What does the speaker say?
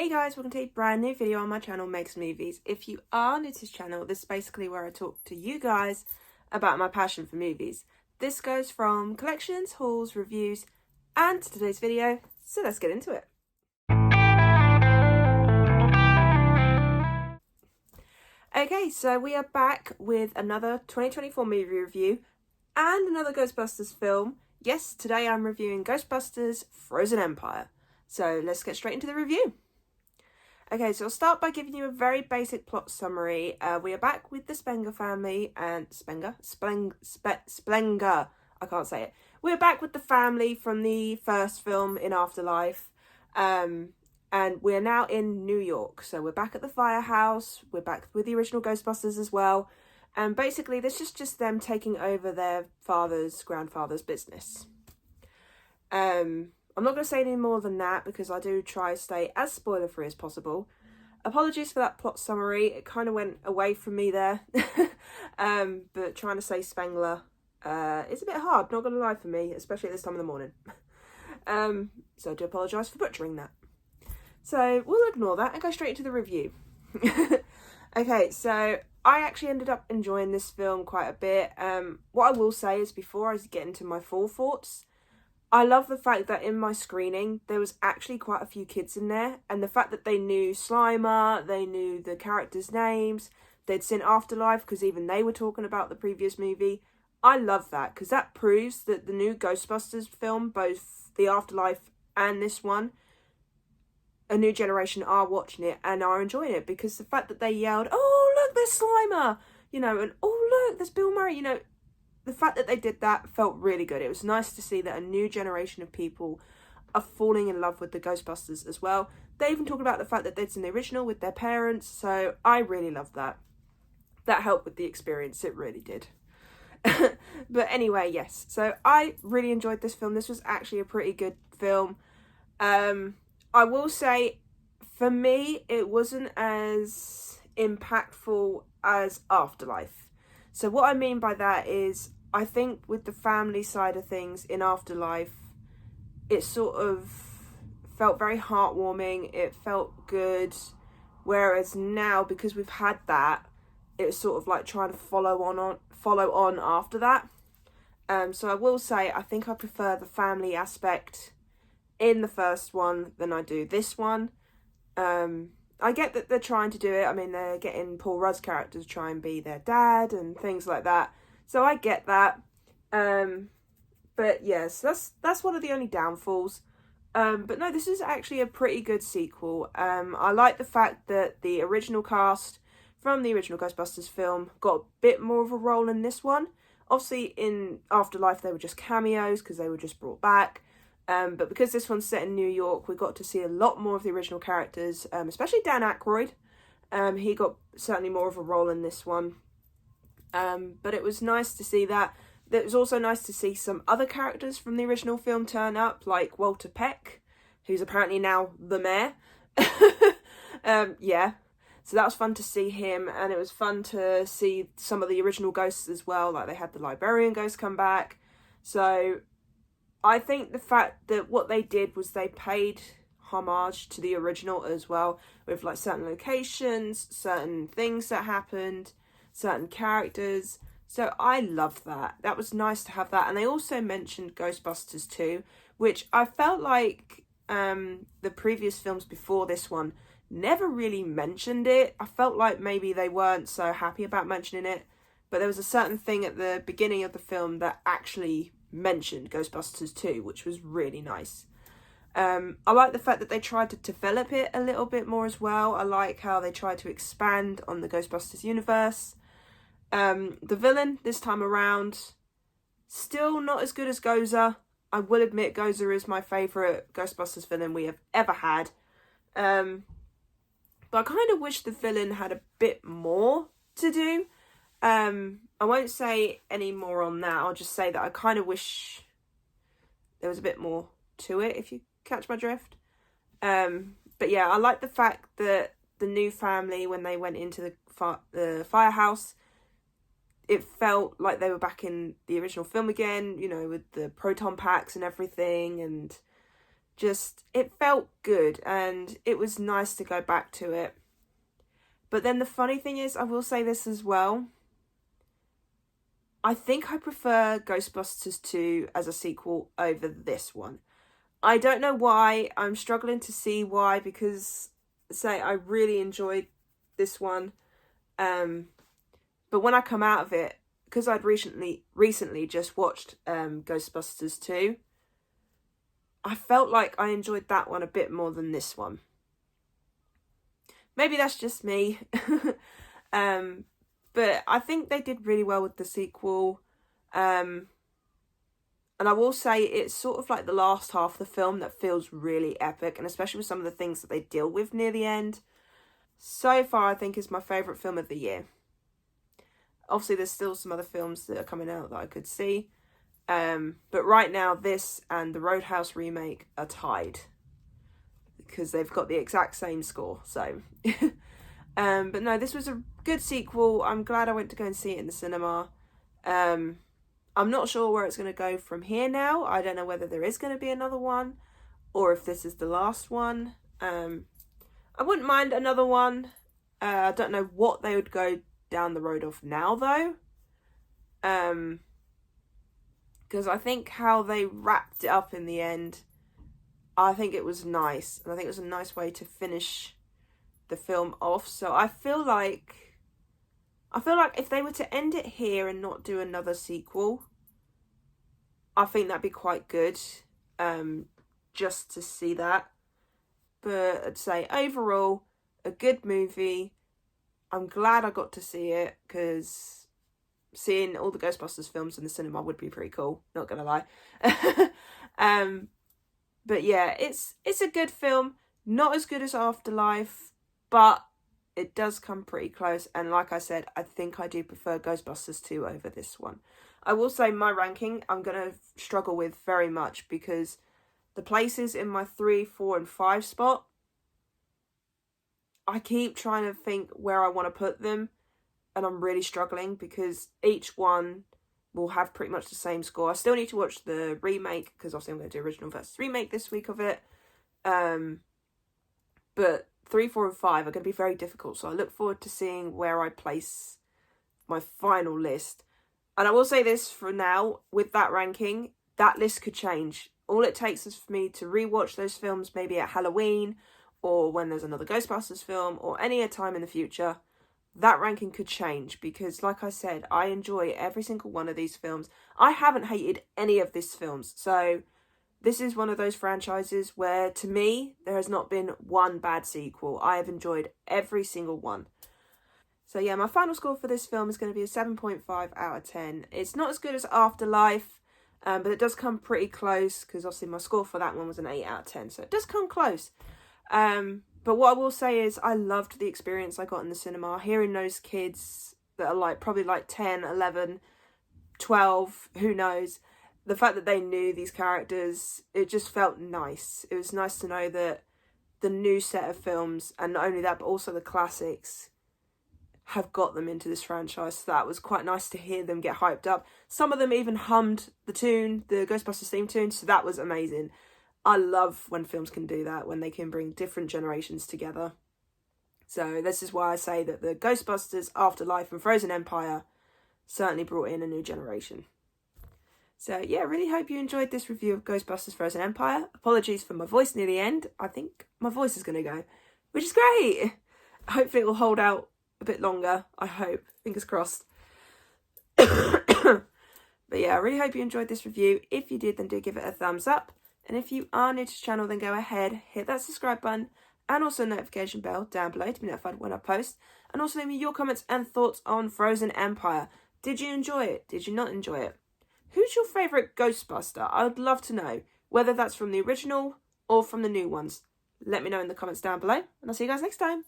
Hey guys, welcome to a brand new video on my channel, Meg's Movies. If you are new to this channel, this is basically where I talk to you guys about my passion for movies. This goes from collections, hauls, reviews, and today's video, so let's get into it. Okay, so we are back with another 2024 movie review and another Ghostbusters film. Yes, today I'm reviewing Ghostbusters Frozen Empire. So let's get straight into the review. Okay, so I'll start by giving you a very basic plot summary. We are back with the Spenger family and Spenger, I can't say it. We're back with the family from the first film in Afterlife, and we're now in New York. So we're back at the firehouse. We're back with the original Ghostbusters as well, and basically this is just them taking over their grandfather's business. I'm not going to say any more than that because I do try to stay as spoiler-free as possible. Apologies for that plot summary. It kind of went away from me there. But trying to say Spengler is a bit hard, not going to lie, for me, especially at this time of the morning. So I do apologise for butchering that. So we'll ignore that and go straight into the review. Okay, so I actually ended up enjoying this film quite a bit. What I will say is, before I get into my full thoughts, I love the fact that in my screening, there was actually quite a few kids in there. And the fact that they knew Slimer, they knew the characters' names, they'd seen Afterlife because even they were talking about the previous movie. I love that because that proves that the new Ghostbusters film, both the Afterlife and this one, a new generation are watching it and are enjoying it. Because the fact that they yelled, "Oh, look, there's Slimer!" And "Oh, look, there's Bill Murray," the fact that they did that felt really good. It was nice to see that a new generation of people are falling in love with the Ghostbusters as well. They even talk about the fact that they'd seen the original with their parents, so I really loved that. That helped with the experience, it really did. But anyway, yes, so I really enjoyed this film. This was actually a pretty good film. I will say, for me, it wasn't as impactful as Afterlife. So what I mean by that is, I think with the family side of things in Afterlife, it sort of felt very heartwarming. It felt good. Whereas now, because we've had that, it was sort of like trying to follow on after that. So I will say, I think I prefer the family aspect in the first one than I do this one. I get that they're trying to do it. I mean, they're getting Paul Rudd's character to try and be their dad and things like that. So I get that. But yes, that's one of the only downfalls. But no, this is actually a pretty good sequel. I like the fact that the original cast from the original Ghostbusters film got a bit more of a role in this one. Obviously, in Afterlife, they were just cameos because they were just brought back. But because this one's set in New York, we got to see a lot more of the original characters, especially Dan Aykroyd. He got certainly more of a role in this one. But it was nice to see that. It was also nice to see some other characters from the original film turn up, like Walter Peck, who's apparently now the mayor. Yeah, so that was fun to see him, and it was fun to see some of the original ghosts as well, like they had the librarian ghost come back. So I think the fact that what they did was they paid homage to the original as well, with like certain locations, certain things that happened, certain characters. So I love that. That was nice to have that. And they also mentioned Ghostbusters 2, which I felt like the previous films before this one never really mentioned it. I felt like maybe they weren't so happy about mentioning it, but there was a certain thing at the beginning of the film that actually mentioned Ghostbusters 2, which was really nice. I like the fact that they tried to develop it a little bit more as well. I like how they tried to expand on the Ghostbusters universe. The villain this time around, still not as good as Gozer. I will admit Gozer is my favourite Ghostbusters villain we have ever had. But I kind of wish the villain had a bit more to do. I won't say any more on that. I'll just say that I kind of wish there was a bit more to it, if you catch my drift. But yeah, I like the fact that the new family, when they went into the firehouse, it felt like they were back in the original film again, with the proton packs and everything. And just, it felt good and it was nice to go back to it. But then the funny thing is, I will say this as well, I think I prefer Ghostbusters 2 as a sequel over this one. I don't know why. I'm struggling to see why, because, say, I really enjoyed this one. But when I come out of it, because I'd recently just watched Ghostbusters 2, I felt like I enjoyed that one a bit more than this one. Maybe that's just me. But I think they did really well with the sequel. And I will say it's sort of like the last half of the film that feels really epic, and especially with some of the things that they deal with near the end. So far, I think is my favourite film of the year. Obviously, there's still some other films that are coming out that I could see. But right now, this and the Roadhouse remake are tied, because they've got the exact same score. So, but no, this was a good sequel. I'm glad I went to go and see it in the cinema. I'm not sure where it's going to go from here now. I don't know whether there is going to be another one, or if this is the last one. I wouldn't mind another one. I don't know what they would go down the road of now, though. Because I think how they wrapped it up in the end, I think it was nice. And I think it was a nice way to finish the film off. So I feel like if they were to end it here and not do another sequel, I think that'd be quite good. Just to see that. But I'd say overall, a good movie. I'm glad I got to see it, because seeing all the Ghostbusters films in the cinema would be pretty cool, not gonna lie. But yeah, it's a good film. Not as good as Afterlife, but it does come pretty close. And like I said, I think I do prefer Ghostbusters 2 over this one. I will say my ranking, I'm going to struggle with very much, because the places in my 3, 4 and 5 spot, I keep trying to think where I want to put them, and I'm really struggling, because each one will have pretty much the same score. I still need to watch the remake, because obviously I'm going to do original versus remake this week of it. But 3, 4 and 5 are going to be very difficult, so I look forward to seeing where I place my final list. And I will say this for now, with that ranking, that list could change. All it takes is for me to rewatch those films maybe at Halloween, or when there's another Ghostbusters film, or any other time in the future. That ranking could change, because like I said, I enjoy every single one of these films. I haven't hated any of these films, so this is one of those franchises where, to me, there has not been one bad sequel. I have enjoyed every single one. So yeah, my final score for this film is going to be a 7.5 out of 10. It's not as good as Afterlife, but it does come pretty close, because obviously my score for that one was an 8 out of 10, so it does come close. But what I will say is I loved the experience I got in the cinema. Hearing those kids that are probably 10, 11, 12, who knows. The fact that they knew these characters, it just felt nice. It was nice to know that the new set of films, and not only that, but also the classics, have got them into this franchise. So that was quite nice to hear them get hyped up. Some of them even hummed the tune, the Ghostbusters theme tune, so that was amazing. I love when films can do that, when they can bring different generations together. So this is why I say that the Ghostbusters, Afterlife and Frozen Empire certainly brought in a new generation. So yeah, really hope you enjoyed this review of Ghostbusters Frozen Empire. Apologies for my voice near the end. I think my voice is going to go, which is great. Hopefully it will hold out a bit longer, I hope. Fingers crossed. But yeah, I really hope you enjoyed this review. If you did, then do give it a thumbs up. And if you are new to the channel, then go ahead, hit that subscribe button and also notification bell down below to be notified when I post. And also leave me your comments and thoughts on Frozen Empire. Did you enjoy it? Did you not enjoy it? Who's your favourite Ghostbuster? I would love to know, whether that's from the original or from the new ones. Let me know in the comments down below, and I'll see you guys next time.